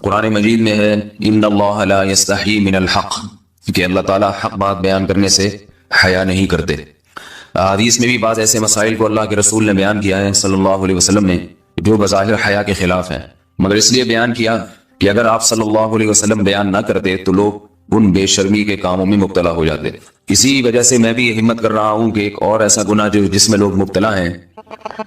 قرآن مجید میں ہے ان اللہ لا یستحی من الحق، کہ اللہ تعالیٰ حق بات بیان کرنے سے حیا نہیں کرتے۔ حدیث میں بھی بعض ایسے مسائل کو اللہ کے رسول نے بیان کیا ہے صلی اللہ علیہ وسلم نے جو بظاہر حیا کے خلاف ہیں، مگر اس لیے بیان کیا کہ اگر آپ صلی اللہ علیہ وسلم بیان نہ کرتے تو لوگ ان بے شرمی کے کاموں میں مبتلا ہو جاتے۔ اسی وجہ سے میں بھی ہمت کر رہا ہوں کہ ایک اور ایسا گناہ جس میں لوگ مبتلا ہیں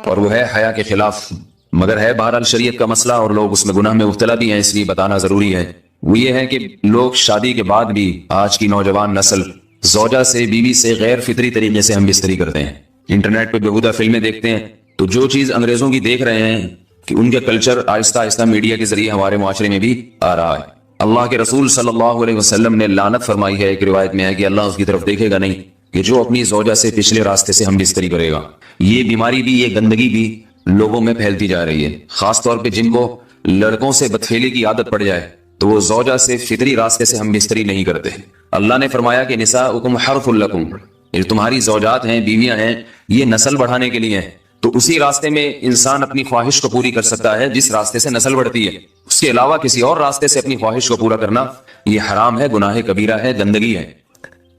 اور وہ ہے حیا کے خلاف، مگر ہے بہرحال شریعت کا مسئلہ اور لوگ اس میں گناہ میں مبتلا بھی ہیں، اس لیے بتانا ضروری ہے۔ وہ یہ ہے کہ لوگ شادی کے بعد بھی آج کی نوجوان نسل زوجہ سے، بیوی سے غیر فطری طریقے سے ہم بستری کرتے ہیں۔ انٹرنیٹ پہ بےہودہ فلمیں دیکھتے ہیں تو جو چیز انگریزوں کی دیکھ رہے ہیں کہ ان کے کلچر آہستہ آہستہ میڈیا کے ذریعے ہمارے معاشرے میں بھی آ رہا ہے۔ اللہ کے رسول صلی اللہ علیہ وسلم نے لعنت فرمائی ہے، ایک روایت میں ہے کہ اللہ اس کی طرف دیکھے گا نہیں کہ جو اپنی زوجہ سے پچھلے راستے سے ہم بستری کرے گا۔ یہ بیماری بھی، یہ گندگی بھی لوگوں میں پھیلتی جا رہی ہے، خاص طور پہ جن کو لڑکوں سے بدفعلی کی عادت پڑ جائے تو وہ زوجہ سے فطری راستے سے ہم بستری نہیں کرتے۔ اللہ نے فرمایا کہ نساؤکم حرث لکم، یہ تمہاری زوجات ہیں، بیویاں ہیں، یہ نسل بڑھانے کے لیے ہیں، تو اسی راستے میں انسان اپنی خواہش کو پوری کر سکتا ہے جس راستے سے نسل بڑھتی ہے۔ اس کے علاوہ کسی اور راستے سے اپنی خواہش کو پورا کرنا یہ حرام ہے، گناہ کبیرہ ہے، گندگی ہے۔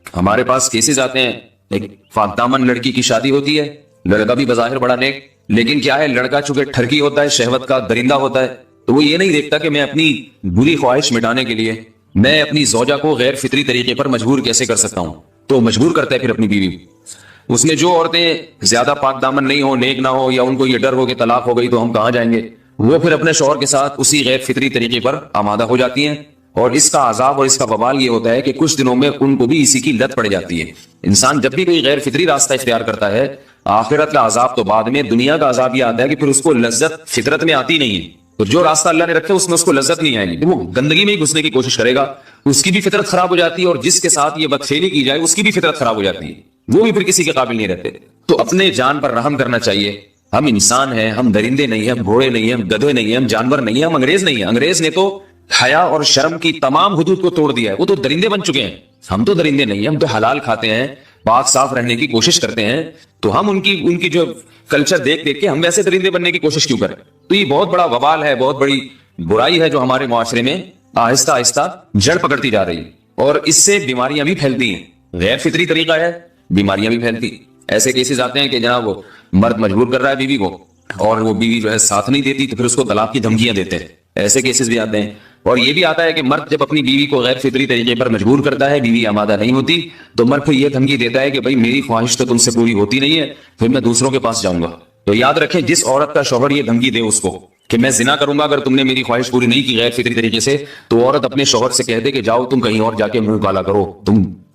ہمارے پاس کیسز آتے ہیں، ایک پاک دامن لڑکی کی شادی ہوتی ہے، لڑکا بھی بظاہر بڑا نیک، لیکن کیا ہے، لڑکا چونکہ ٹھرکی ہوتا ہے، شہوت کا درندہ ہوتا ہے، تو وہ یہ نہیں دیکھتا کہ میں اپنی بری خواہش مٹانے کے لیے میں اپنی زوجہ کو غیر فطری طریقے پر مجبور کیسے کر سکتا ہوں، تو مجبور کرتا ہے پھر اپنی بیوی۔ اس میں جو عورتیں زیادہ پاک دامن نہیں ہو، نیک نہ ہو، یا ان کو یہ ڈر ہو کہ طلاق ہو گئی تو ہم کہاں جائیں گے، وہ پھر اپنے شوہر کے ساتھ اسی غیر فطری طریقے پر آمادہ ہو جاتی ہیں، اور اس کا عذاب اور اس کا وبال یہ ہوتا ہے کہ کچھ دنوں میں ان کو بھی اسی کی لت پڑ جاتی ہے۔ انسان جب بھی کوئی غیر فطری راستہ اختیار کرتا ہے، آخرت کا عذاب تو بعد میں، دنیا کا عذاب یہ آتا ہے کہ پھر اس کو لذت فطرت میں آتی نہیں ہے، تو جو راستہ اللہ نے رکھا اس میں اس کو لذت نہیں آئے گی، وہ گندگی میں ہی گھسنے کی کوشش کرے گا، اس کی بھی فطرت خراب ہو جاتی ہے، اور جس کے ساتھ یہ بدفعلی کی جائے اس کی بھی فطرت خراب ہو جاتی ہے، وہ بھی پھر کسی کے قابل نہیں رہتے۔ تو اپنے جان پر رحم کرنا چاہیے۔ ہم انسان ہیں، ہم درندے نہیں ہیں، ہم گھوڑے نہیں ہیں، ہم گدھے نہیں ہیں، ہم جانور نہیں ہیں، ہم انگریز نہیں ہیں۔ انگریز نے تو حیا اور شرم کی تمام حدود کو توڑ دیا ہے، وہ تو درندے بن چکے ہیں۔ ہم تو درندے نہیں ہیں، ہم تو حلال کھاتے ہیں، پاک صاف رہنے کی کوشش کرتے ہیں، تو ہم ان کی جو کلچر دیکھ کے ہم ویسے درندے بننے کی کوشش کیوں کریں؟ تو یہ بہت بڑا وبال ہے، بہت بڑی برائی ہے جو ہمارے معاشرے میں آہستہ آہستہ جڑ پکڑتی جا رہی ہے، اور اس سے بیماریاں بھی پھیلتی ہیں۔ غیر فطری طریقہ ہے، بیماریاں بھی پھیلتی۔ ایسے کیسز آتے ہیں کہ جناب وہ مرد مجبور کر رہا ہے بیوی کو، اور وہ بیوی جو ہے ساتھ نہیں دیتی تو پھر اس کو طلاق کی دھمکیاں دیتے ہیں، ایسے کیسز بھی آتے ہیں۔ اور یہ بھی آتا ہے کہ مرد جب اپنی بیوی کو غیر فطری طریقے پر مجبور کرتا ہے، بیوی آمادہ نہیں ہوتی، تو مرد پھر یہ دھمکی دیتا ہے کہ بھائی میری خواہش تو تم سے پوری ہوتی نہیں ہے، پھر میں دوسروں کے پاس جاؤں گا۔ تو یاد رکھیں، جس عورت کا شوہر یہ دھمکی دے اس کو کہ میں زنا کروں گا اگر تم نے میری خواہش پوری نہیں کی غیر فطری طریقے سے، تو عورت اپنے شوہر سے کہہ دے کہ جاؤ تم کہیں اور جا کے منہ کالا کرو،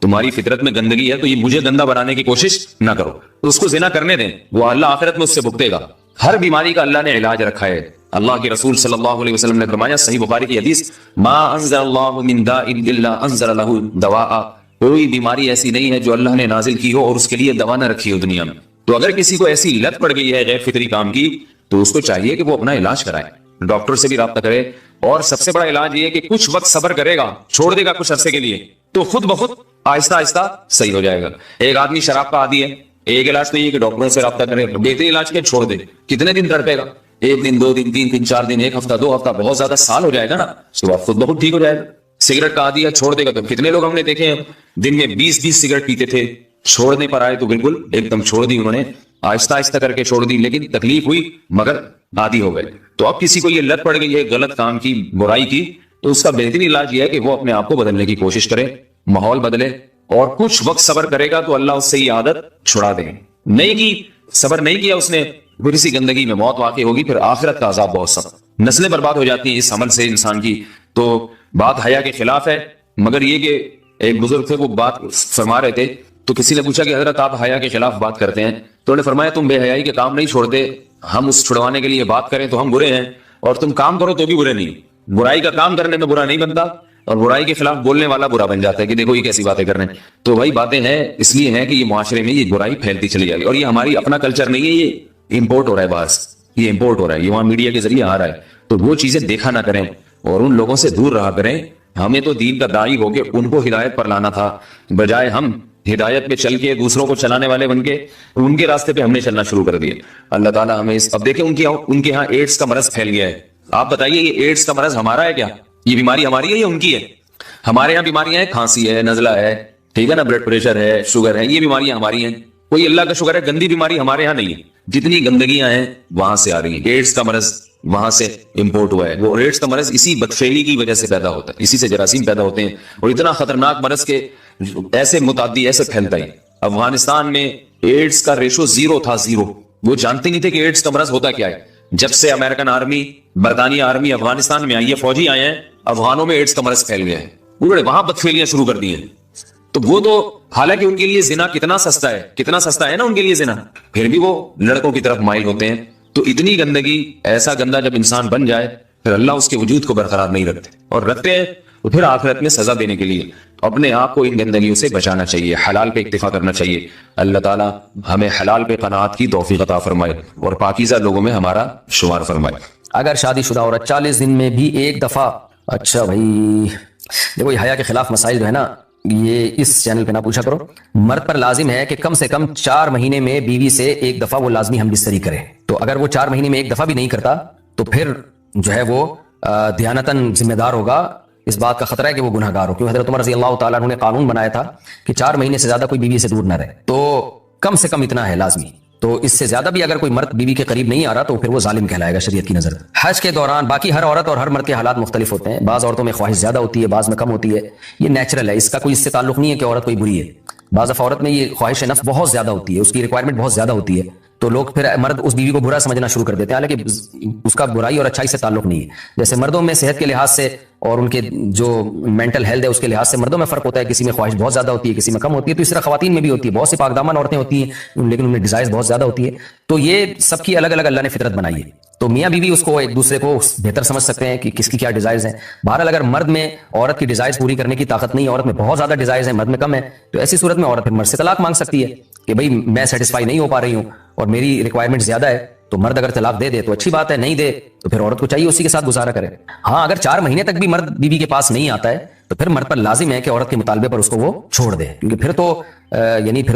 تمہاری فطرت میں گندگی ہے تو یہ مجھے گندا بنانے کی کوشش نہ کرو، تو اس کو زنا کرنے دیں، وہ اللہ آخرت میں اس سے بھگتے گا۔ ہر بیماری کا اللہ نے علاج رکھا ہے۔ اللہ کے رسول صلی اللہ علیہ وسلم نے فرمایا، صحیح بخاری کی حدیث، ما انزل اللہ من داء الا انزل له دواء، کوئی بیماری ایسی نہیں ہے جو اللہ نے نازل کی ہو اور اس کے لیے دوا نہ رکھی ہو دنیا میں۔ تو اگر کسی کو ایسی لت پڑ گئی ہے غیر فطری کام کی تو اس کو چاہیے کہ وہ اپنا علاج کرائے، ڈاکٹر سے بھی رابطہ کرے، اور سب سے بڑا علاج یہ ہے کہ کچھ وقت صبر کرے گا، چھوڑ دے گا کچھ عرصے کے لیے، تو خود بخود آہستہ آہستہ صحیح ہو جائے گا۔ ایک آدمی شراب کا عادی ہے، ایک علاج تو یہ کہ ڈاکٹروں سے رابطہ کرے، بہترین علاج کے چھوڑ دے، کتنے دن تڑپے گا؟ ایک دن، دو دن، تین دن، چار دن، ایک ہفتہ، دو ہفتہ، بہت زیادہ سال ہو جائے گا نا، تو آپ خود بخود ٹھیک ہو جائے گا۔ سگریٹ کا عادی ہے، چھوڑ دے گا، تو کتنے لوگ ہم نے دیکھے ہیں دن میں 20 سگریٹ پیتے تھے، چھوڑنے پر آئے تو بالکل ایک دم چھوڑ دی انہوں نے، آہستہ آہستہ کر کے چھوڑ دی، لیکن تکلیف ہوئی مگر عادی ہو گئے۔ تو اب کسی کو یہ لت پڑ گئی ہے غلط کام کی، برائی کی، تو اس کا بہترین علاج یہ ہے کہ وہ اپنے آپ کو بدلنے کی کوشش کرے، ماحول بدلے، اور کچھ وقت صبر کرے گا تو اللہ اس سے یہ عادت چھڑا دے۔ نہیں کی، صبر نہیں کیا اس نے، پھر اسی گندگی میں موت واقع ہوگی، پھر آخرت کا عذاب بہت سخت، نسلیں برباد ہو جاتی ہیں اس عمل سے انسان کی۔ تو بات حیا کے خلاف ہے، مگر یہ کہ ایک بزرگ تھے وہ بات فرما رہے تھے، تو کسی نے پوچھا کہ حضرت آپ حیا کے خلاف بات کرتے ہیں، تو انہوں نے فرمایا تم بے حیائی کے کام نہیں چھوڑتے، ہم اس چھڑوانے کے لیے بات کریں تو ہم برے ہیں، اور تم کام کرو تو بھی برے نہیں۔ برائی کا کام کرنے میں برا نہیں بنتا، اور برائی کے خلاف بولنے والا برا بن جاتا ہے کہ دیکھو یہ کیسی باتیں کر رہے ہیں۔ تو وہی باتیں ہیں، اس لیے ہیں کہ یہ معاشرے میں یہ برائی پھیلتی چلی جائے گی، اور یہ ہماری اپنا کلچر نہیں ہے، یہ امپورٹ ہو رہا ہے باہر سے، یہ امپورٹ ہو رہا ہے، یہ وہاں میڈیا کے ذریعے آ رہا ہے۔ تو وہ چیزیں دیکھا نہ کریں اور ان لوگوں سے دور رہا کریں۔ ہمیں تو دین کا داعی ہو کے ان کو ہدایت پر لانا تھا، بجائے ہم ہدایت پہ چل کے دوسروں کو چلانے والے بن کے ان کے راستے پہ ہم نے چلنا شروع کر دیا۔ اللہ تعالیٰ ہمیں اب دیکھیں ان کے ہاں ایڈز کا مرض پھیل گیا ہے۔ آپ بتائیے یہ ایڈز کا مرض ہمارا ہے کیا؟ یہ بیماری ہماری ہے یا ان کی ہے؟ ہمارے یہاں بیماریاں ہیں، کھانسی ہے، نزلہ ہے، ٹھیک ہے نا، بلڈ پریشر ہے، شوگر ہے، یہ بیماریاں ہماری ہیں. کوئی اللہ کا شکر ہے گندی بیماری ہمارے یہاں نہیں ہے. جتنی گندگیاں ہیں وہاں سے آ رہی ہیں. ایڈز کا مرض وہاں سے امپورٹ ہوا ہے. وہ ایڈز کا مرض اسی بدفعلی کی وجہ سے پیدا ہوتا ہے، اسی سے جراثیم پیدا ہوتے ہیں، اور اتنا خطرناک مرض کے ایسے متعدی ایسے پھیلتا ہے. افغانستان میں ایڈز کا ریشو 0 تھا، 0. وہ جانتے نہیں تھے کہ ایڈز کا مرض ہوتا کیا ہے. جب سے امریکن آرمی، برطانیہ آرمی افغانستان میں آئی ہے، فوجی آئے ہیں، افغانوں میں ایڈز کا مرض پھیل گیا ہے. انہوں نے وہاں بدفعلیاں شروع کر دی ہیں. تو وہ تو حالانکہ ان کے لیے زنا کتنا سستا ہے، کتنا سستا ہے نا ان کے لیے زنا، پھر بھی وہ لڑکوں کی طرف مائل ہوتے ہیں. تو اتنی گندگی، ایسا گندا جب انسان بن جائے پھر اللہ اس کے وجود کو برقرار نہیں رکھتے، اور رکھتے ہیں تو پھر آخرت میں سزا دینے کے لیے. اپنے آپ کو ان گندگیوں سے بچانا چاہیے، حلال پہ اکتفا کرنا چاہیے. اللہ تعالیٰ ہمیں حلال پہ قناعت کی توفیق عطا فرمائے اور پاکیزہ لوگوں میں ہمارا شمار فرمائے. اگر شادی شدہ عورت 40 دن میں بھی ایک دفعہ، اچھا بھائی دیکھو یہ حیا کے خلاف مسائل جو ہے نا یہ اس چینل پہ نہ پوچھا کرو. مرد پر لازم ہے کہ کم سے کم 4 مہینے میں بیوی سے ایک دفعہ وہ لازمی ہم بستری کرے. تو اگر وہ 4 مہینے میں ایک دفعہ بھی نہیں کرتا تو پھر جو ہے وہ دیانتاً ذمہ دار ہوگا. اس بات کا خطرہ ہے کہ وہ گناہ گار ہو، کیونکہ حضرت عمر رضی اللہ تعالیٰ عنہ نے قانون بنایا تھا کہ 4 مہینے سے زیادہ کوئی بیوی سے دور نہ رہے. تو کم سے کم اتنا ہے لازمی. تو اس سے زیادہ بھی اگر کوئی مرد بیوی کے قریب نہیں آ رہا تو پھر وہ ظالم کہلائے گا شریعت کی نظر. حج کے دوران باقی ہر عورت اور ہر مرد کے حالات مختلف ہوتے ہیں. بعض عورتوں میں خواہش زیادہ ہوتی ہے، بعض میں کم ہوتی ہے. یہ نیچرل ہے، اس کا کوئی اس سے تعلق نہیں ہے کہ عورت کوئی بری ہے. بعض دفعہ عورت میں یہ خواہش نفس بہت زیادہ ہوتی ہے، اس کی ریکوائرمنٹ بہت زیادہ ہوتی ہے، تو لوگ پھر مرد اس بیوی کو برا سمجھنا شروع کر دیتے ہیں، حالانکہ اس کا برائی اور اچھائی سے تعلق نہیں ہے. جیسے مردوں میں صحت کے لحاظ سے اور ان کے جو مینٹل ہیلتھ ہے اس کے لحاظ سے مردوں میں فرق ہوتا ہے، کسی میں خواہش بہت زیادہ ہوتی ہے، کسی میں کم ہوتی ہے. تو اس طرح خواتین میں بھی ہوتی ہے، بہت سی پاک دامن عورتیں ہوتی ہیں لیکن ان میں ڈیزائرز بہت زیادہ ہوتی ہے. تو یہ سب کی الگ الگ اللہ نے فطرت بنائی ہے. تو میاں بیوی اس کو ایک دوسرے کو بہتر سمجھ سکتے ہیں کہ کس کی کیا ڈیزائرز ہیں. بہرحال اگر مرد میں عورت کی ڈیزائرز پوری کرنے کی طاقت نہیں ہے، عورت میں بہت زیادہ ڈیزائرز ہیں، مرد میں کم ہے، تو ایسی صورت میں عورت پھر مرد سے طلاق مانگ سکتی ہے کہ بھائی میں سیٹسفائی نہیں ہو پا رہی ہوں اور میری ریکوائرمنٹ زیادہ ہے. تو مرد اگر طلاق دے دے تو اچھی بات ہے، نہیں دے تو پھر عورت کو چاہیے اسی کے ساتھ گزارا کرے. ہاں اگر 4 مہینے تک بھی مرد بیوی کے پاس نہیں آتا ہے تو پھر مرد پر لازم ہے کہ عورت کے مطالبے پر اس کو وہ چھوڑ دے، کیونکہ پھر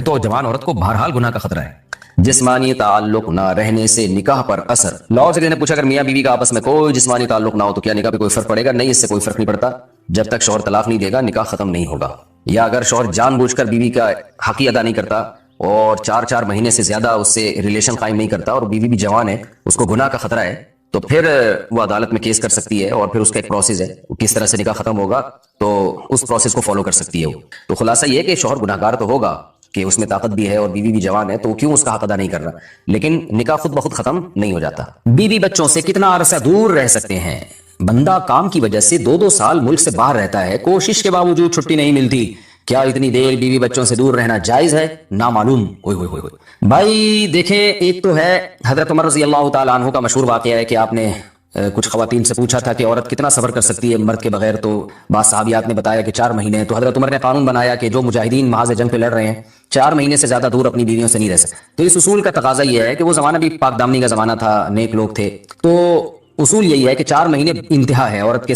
تو جوان عورت کو بہرحال گناہ کا خطرہ ہے. جسمانی تعلق نہ رہنے سے نکاح پر اثر. لاہور سے نے پوچھا اگر میاں بیوی کا آپس میں کوئی جسمانی تعلق نہ ہو تو کیا نکاح پہ کوئی فرق پڑے گا؟ نہیں، اس سے کوئی فرق نہیں پڑتا. جب تک شوہر طلاق نہیں دے گا نکاح ختم نہیں ہوگا. یا اگر شوہر جان بوجھ کر بیوی کا حق ادا نہیں کرتا اور 4 مہینے سے زیادہ اس سے ریلیشن قائم نہیں کرتا اور بیوی بھی جوان ہے، اس کو گناہ کا خطرہ ہے، تو پھر وہ عدالت میں کیس کر سکتی ہے اور پھر اس کا ایک پروسیس ہے کس طرح سے نکاح ختم ہوگا، تو اس پروسیس کو فالو کر سکتی ہے وہ. تو خلاصہ یہ ہے کہ شوہر گناہ گار تو ہوگا کہ اس میں طاقت بھی ہے اور بیوی بھی جوان ہے، تو کیوں اس کا حق ادا نہیں کر رہا، لیکن نکاح خود بخود ختم نہیں ہو جاتا. بیوی بچوں سے کتنا عرصہ دور رہ سکتے ہیں؟ بندہ کام کی وجہ سے 2 سال ملک سے باہر رہتا ہے، کوشش کے باوجود چھٹی نہیں ملتی، کیا اتنی دیر بیوی بچوں سے دور رہنا جائز ہے؟ نامعلوم. بھائی دیکھیں، ایک تو ہے حضرت عمر رضی اللہ تعالیٰ عنہ کا مشہور واقعہ ہے کہ آپ نے کچھ خواتین سے پوچھا تھا کہ عورت کتنا صبر کر سکتی ہے مرد کے بغیر، تو بعض صحابیات نے بتایا کہ 4 مہینے. تو حضرت عمر نے قانون بنایا کہ جو مجاہدین محاذ جنگ پہ لڑ رہے ہیں 4 مہینے سے زیادہ دور اپنی بیویوں سے نہیں رہ سکتے. تو اس اصول کا تقاضا یہ ہے کہ وہ زمانہ بھی پاک دامنی کا زمانہ تھا، نیک لوگ تھے، تو اصول یہی ہے کہ 4 مہینے انتہا ہے عورت کے